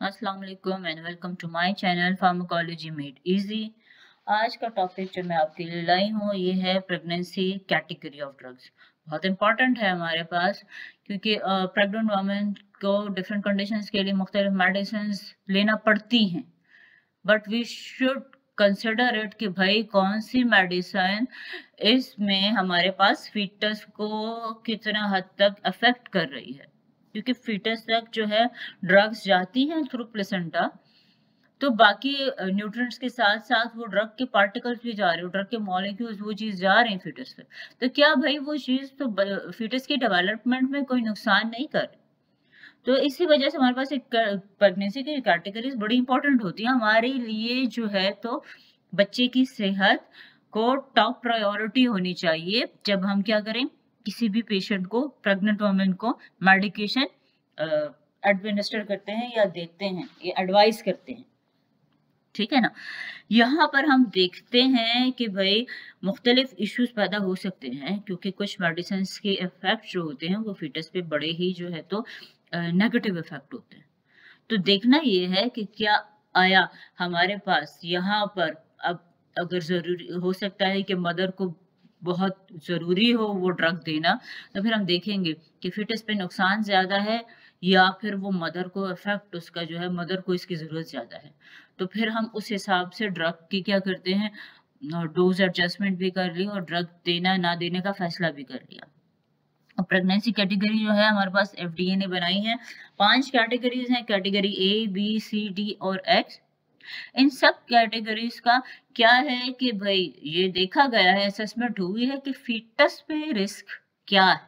अस्सलाम वालेकुम and welcome to my channel pharmacology made easy. आज का टॉपिक जो मैं आपके लिए लाई हूँ ये है प्रेगनेंसी कैटेगरी ऑफ ड्रग्स। बहुत इंपॉर्टेंट है हमारे पास क्योंकि प्रेग्नेंट वुमेन को डिफरेंट कंडीशंस के लिए मुख्तलिफ मेडिसिन लेना पड़ती हैं, but we should consider it कि भाई कौन सी मेडिसिन इसमें हमारे पास फीटस को कितना हद तक अफेक्ट कर रही है, क्योंकि फीटस तक जो है ड्रग्स जाती हैं थ्रू प्लेसेंटा, तो बाकी न्यूट्रिएंट्स के साथ साथ वो ड्रग के पार्टिकल्स भी जा रहे हैं, ड्रग के मॉलिक्यूल्स वो चीज जा रहे हैं फीटस पे। तो क्या भाई वो चीज तो फीटस की डेवलपमेंट में कोई नुकसान नहीं कर रही? तो इसी वजह से हमारे पास एक प्रेगनेंसी की कैटेगरीज बड़ी इंपॉर्टेंट होती है हमारे लिए जो है। तो बच्चे की सेहत को टॉप प्रायोरिटी होनी चाहिए जब हम क्या करें, किसी भी पेशेंट को, प्रेग्नेंट वुमेन को मेडिकेशन एडमिनिस्टर करते हैं या देते हैं, ये एडवाइस करते हैं, ठीक है ना। यहाँ पर हम देखते हैं कि भाई मुख्तलिफ इश्यूज पैदा हो सकते हैं क्योंकि कुछ मेडिसिन के इफेक्ट जो होते हैं वो फीटस पे बड़े ही जो है तो नेगेटिव इफेक्ट होते हैं। तो देखना ये है कि क्या आया हमारे पास यहाँ पर, अब अगर जरूरी हो सकता है कि मदर को बहुत जरूरी हो वो ड्रग देना, तो फिर हम देखेंगे कि फिटस पे नुकसान ज्यादा है या फिर वो मदर को इफेक्ट उसका जो है, मदर को इसकी जरूरत ज्यादा है। तो फिर हम उस हिसाब से ड्रग की क्या करते हैं, डोज एडजस्टमेंट भी कर ली और ड्रग देना ना देने का फैसला भी कर लिया। प्रेगनेंसी कैटेगरी जो है हमारे पास एफडीए ने बनाई है, 5 कैटेगरीज हैं, category A B C D और एक्स। इन सब कैटेगरीज का क्या है कि भाई ये देखा गया है, असेसमेंट हुई है कि फीटस पे रिस्क क्या है,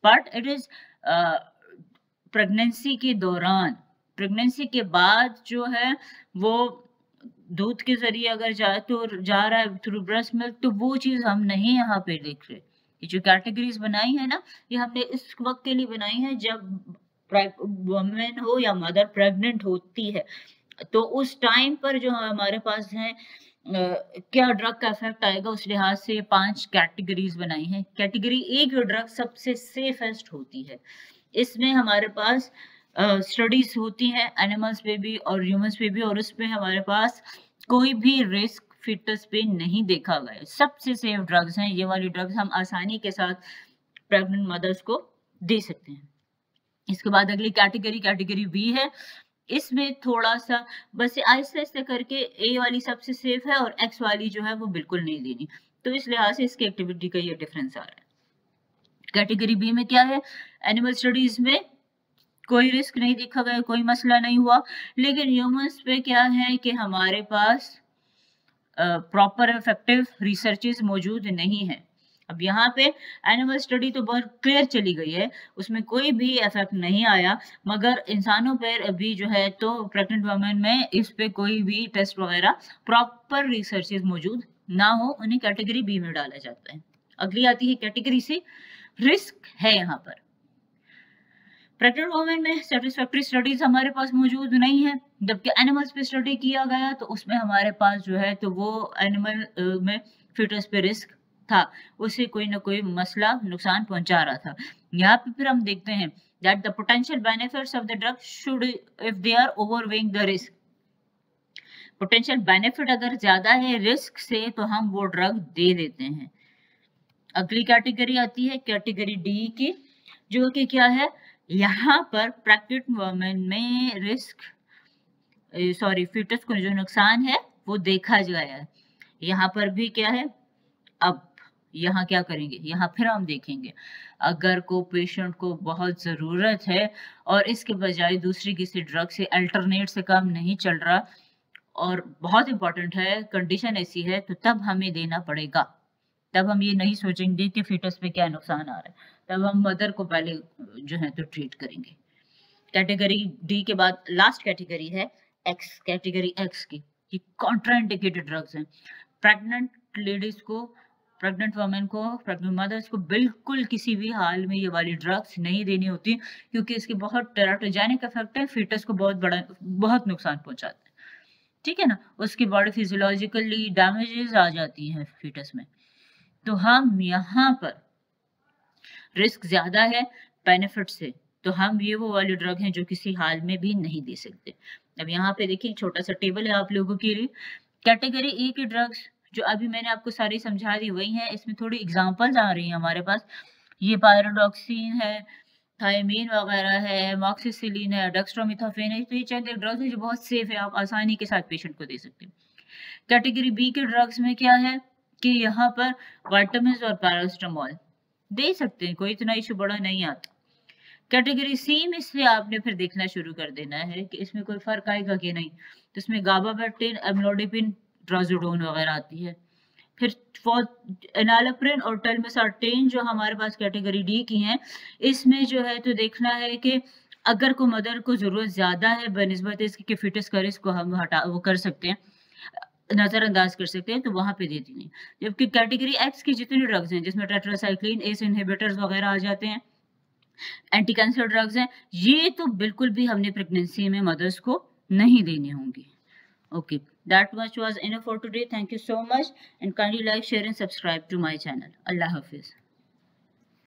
बट इट इज प्रेगनेंसी के दौरान, प्रेगनेंसी के बाद जो है वो दूध के जरिए अगर जाए तो जा रहा है थ्रू ब्रेस्ट मिल्क, तो वो चीज हम नहीं यहाँ पे देख रहे। ये जो कैटेगरीज बनाई है ना, ये हमने इस वक्त के लिए बनाई है जब वुमेन हो या मदर प्रेग्नेंट होती है, तो उस टाइम पर जो हमारे पास है क्या ड्रग का इफेक्ट आएगा उस लिहाज से 5 कैटेगरीज बनाई हैं। कैटेगरी ए की ड्रग सबसे सेफेस्ट होती है, इसमें हमारे पास स्टडीज होती हैं एनिमल्स पे भी और ह्यूमंस पे भी, और उसमें हमारे पास कोई भी रिस्क फिटस पे नहीं देखा गया। सबसे सेफ ड्रग्स हैं ये वाली ड्रग्स, हम आसानी के साथ प्रेग्नेंट मदर्स को दे सकते हैं। इसके बाद अगली कैटेगरी कैटेगरी बी है, इसमें थोड़ा सा बस आहिस्ते आहिस्ते करके ए वाली सबसे सेफ है और एक्स वाली जो है वो बिल्कुल नहीं देनी, तो इस लिहाज से इसकी एक्टिविटी का ये डिफरेंस आ रहा है। कैटेगरी बी में क्या है, एनिमल स्टडीज में कोई रिस्क नहीं देखा गया, कोई मसला नहीं हुआ, लेकिन ह्यूमंस पे क्या है कि हमारे पास प्रॉपर इफेक्टिव रिसर्चेस मौजूद नहीं है। अब यहाँ पे एनिमल स्टडी तो बहुत क्लियर चली गई है, उसमें कोई भी इफेक्ट नहीं आया, मगर इंसानों पर अभी जो है तो प्रेग्नेंट वुमेन में इस पे कोई भी टेस्ट वगैरह प्रॉपर रिसर्चेस मौजूद ना हो, उन्हें कैटेगरी बी में डाला जाता है। अगली आती है कैटेगरी सी, रिस्क है यहाँ पर। प्रेग्नेंट वुमेन में सेटिस्फैक्टरी स्टडीज हमारे पास मौजूद नहीं है, जबकि एनिमल्स पे स्टडी किया गया तो उसमें हमारे पास जो है तो वो एनिमल में फिटस पे रिस्क था, उसे कोई ना कोई मसला नुकसान पहुंचा रहा था। यहाँ पे फिर हम देखते हैं that the potential benefits of the drug should if they are overweighing the risk. Potential benefit अगर ज्यादा है रिस्क से तो हम वो ड्रग दे देते हैं। अगली कैटेगरी आती है कैटेगरी डी की, जो कि क्या है, यहाँ पर प्रेग्नेंट वुमेन में रिस्क फीटस को जो नुकसान है वो देखा गया है। यहाँ पर भी क्या है, अब यहाँ क्या करेंगे, यहाँ फिर हम देखेंगे अगर को पेशेंट को बहुत ज़रूरत है और इसके बजाय दूसरी किसी ड्रग से अल्टरनेट से काम नहीं चल रहा और बहुत इंपॉर्टेंट है, कंडीशन ऐसी है, तो तब हमें देना पड़ेगा। तब हम ये नहीं सोचेंगे कि फीटस पे क्या नुकसान आ रहा है, तब हम मदर को पहले जो है तो ट्रीट करेंगे। कैटेगरी डी के बाद लास्ट कैटेगरी है एक्स, कैटेगरी एक्स की, ये कॉन्ट्राइंडिकेटेड ड्रग्स हैं। प्रेग्नेंट लेडीज को, प्रेग्नेंट वुमेन को, प्रेग्नेंट मदर्स को बिल्कुल किसी भी हाल में ये वाली ड्रग्स नहीं देनी होती, क्योंकि इसके बहुत टेराटोजेनिक इफेक्ट है, फीटस को बहुत नुकसान पहुंचाते हैं, ठीक है ना। उसकी बॉडी फिजियोलॉजिकली डैमेजेस आ जाती हैं फीटस में। तो हम यहाँ पर रिस्क ज्यादा है बेनिफिट से, तो हम ये वो वाले ड्रग हैं जो किसी हाल में भी नहीं दे सकते। अब यहाँ पे देखिए छोटा सा टेबल है आप लोगों के लिए। कैटेगरी ए के ड्रग्स जो अभी मैंने आपको सारी समझा दी वही हैं, इसमें थोड़ी एग्जांपल्स आ रही हैं हमारे पास। ये पायरोडॉक्सिन है, थायमीन वगैरह है, एमॉक्सिसिलिन है, डेक्स्ट्रोमेथाफेन है, तो ये चंद ड्रग्स हैं जो बहुत सेफ है, आप आसानी के साथ पेशेंट को दे सकते हैं। कैटेगरी बी के ड्रग्स में क्या है कि यहाँ पर विटामिन्स और पैरासिटामोल दे सकते हैं, कोई इतना इशू बड़ा नहीं आता। कैटेगरी सी में से आपने फिर देखना शुरू कर देना है कि इसमें कोई फ़र्क आएगा कि नहीं। तो इसमें गाबापेप्टिन, एम्लोडिपिन, ट्राज़ोडोन वगैरह आती है। फिर एनालिप्रिन और टेलमेसार्टेन जो हमारे पास कैटेगरी डी की हैं, इसमें जो है तो देखना है कि अगर को मदर को ज़रूरत ज़्यादा है बनिस्बत इसकी कि फिटस का रिस्क को हम वो कर सकते हैं, नज़रअंदाज कर सकते हैं, तो वहाँ पे दे देनी। जबकि कैटेगरी एक्स की जितनी ड्रग्स हैं जिसमें टेट्रासाइक्लिन, एस इनहिबिटर्स वगैरह आ जाते हैं, एंटी कैंसर ड्रग्स हैं, ये तो बिल्कुल भी हमने प्रेगनेंसी में मदर्स को नहीं देने होंगे। Okay, that much was enough for today. Thank you so much and kindly like, share and subscribe to my channel. Allah Hafiz.